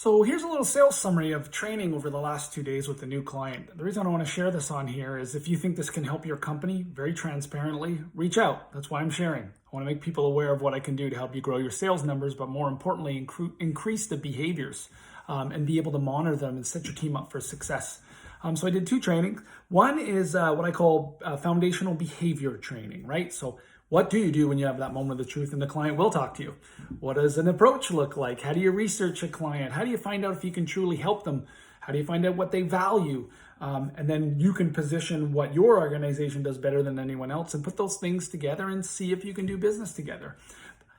So here's a little sales summary of training over the last 2 days with a new client. The reason I want to share this on here is if you think this can help your company very transparently, reach out. That's why I'm sharing. I want to make people aware of what I can do to help you grow your sales numbers, but more importantly, increase the behaviors and be able to monitor them and set your team up for success. So I did 2 trainings. One is what I call foundational behavior training, right? So what do you do when you have that moment of the truth and the client will talk to you? What does an approach look like? How do you research a client? How do you find out if you can truly help them? How do you find out what they value? And then you can position what your organization does better than anyone else and put those things together and see if you can do business together.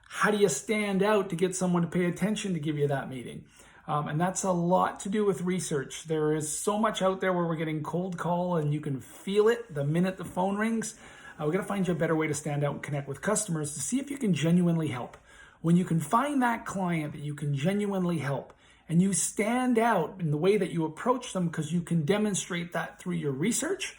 How do you stand out to get someone to pay attention to give you that meeting? And that's a lot to do with research. There is so much out there where we're getting cold call and you can feel it the minute the phone rings. We're going to find you a better way to stand out and connect with customers to see if you can genuinely help. When you can find that client that you can genuinely help and you stand out in the way that you approach them because you can demonstrate that through your research,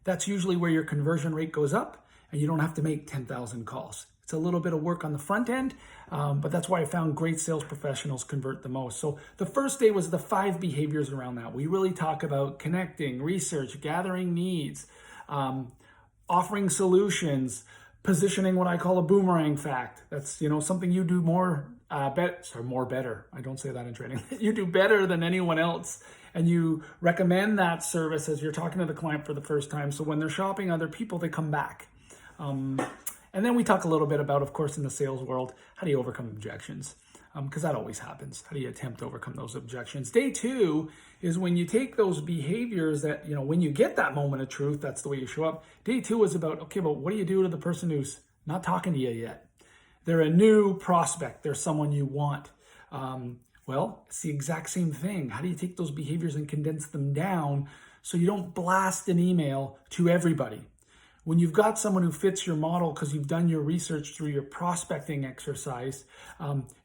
that's usually where your conversion rate goes up and you don't have to make 10,000 calls. It's a little bit of work on the front end, but that's why I found great sales professionals convert the most. So the first day was the 5 behaviors around that. We really talk about connecting, research, gathering needs, offering solutions, positioning what I call a boomerang fact. That's, something you do more better. I don't say that in training. You do better than anyone else. And you recommend that service as you're talking to the client for the first time. So when they're shopping other people, they come back. And then we talk a little bit about, of course, in the sales world, how do you overcome objections? Because that always happens. How do you attempt to overcome those objections? Day 2 is when you take those behaviors that, when you get that moment of truth, that's the way you show up. Day 2 is about, okay, but what do you do to the person who's not talking to you yet? They're a new prospect. They're someone you want. Well, it's the exact same thing. How do you take those behaviors and condense them down so you don't blast an email to everybody? When you've got someone who fits your model because you've done your research through your prospecting exercise,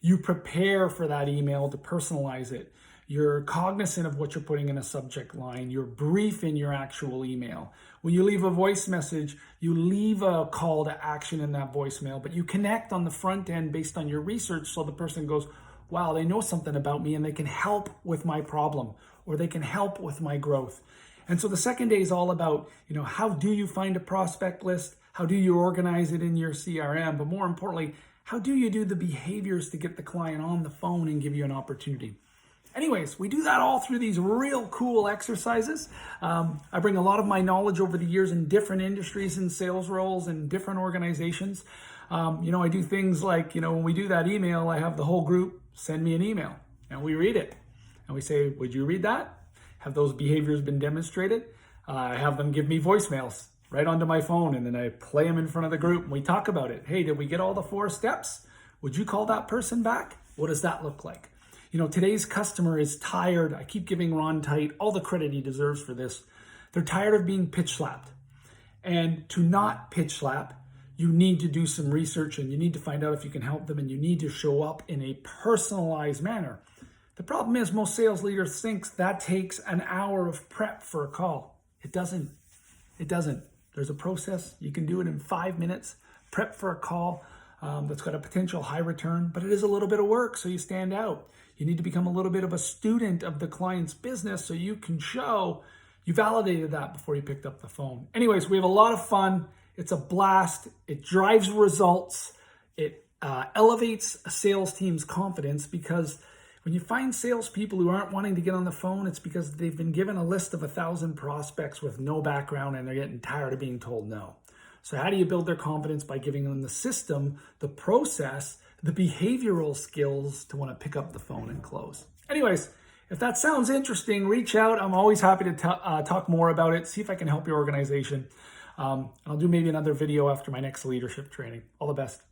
you prepare for that email to personalize it. You're cognizant of what you're putting in a subject line. You're brief in your actual email. When you leave a voice message, you leave a call to action in that voicemail, but you connect on the front end based on your research so the person goes, wow, they know something about me and they can help with my problem or they can help with my growth. And so the second day is all about, how do you find a prospect list? How do you organize it in your CRM? But more importantly, how do you do the behaviors to get the client on the phone and give you an opportunity? Anyways, we do that all through these real cool exercises. I bring a lot of my knowledge over the years in different industries and sales roles and different organizations. I do things like, when we do that email, I have the whole group send me an email and we read it. And we say, would you read that? Have those behaviors been demonstrated? I have them give me voicemails right onto my phone and then I play them in front of the group and we talk about it. Hey, did we get all the 4 steps? Would you call that person back? What does that look like? Today's customer is tired. I keep giving Ron Tite all the credit he deserves for this. They're tired of being pitch slapped. And to not pitch slap, you need to do some research and you need to find out if you can help them and you need to show up in a personalized manner. The problem is most sales leaders think that takes an hour of prep for a call. It doesn't. There's a process. You can do it in 5 minutes. Prep for a call that's got a potential high return, but it is a little bit of work so you stand out. You need to become a little bit of a student of the client's business so you can show you validated that before you picked up the phone. Anyways, we have a lot of fun. It's a blast. It drives results. It elevates a sales team's confidence because when you find salespeople who aren't wanting to get on the phone, it's because they've been given a list of 1,000 prospects with no background and they're getting tired of being told no. So how do you build their confidence? By giving them the system, the process, the behavioral skills to want to pick up the phone and close. Anyways, if that sounds interesting, reach out. I'm always happy to talk more about it, see if I can help your organization. I'll do maybe another video after my next leadership training. All the best.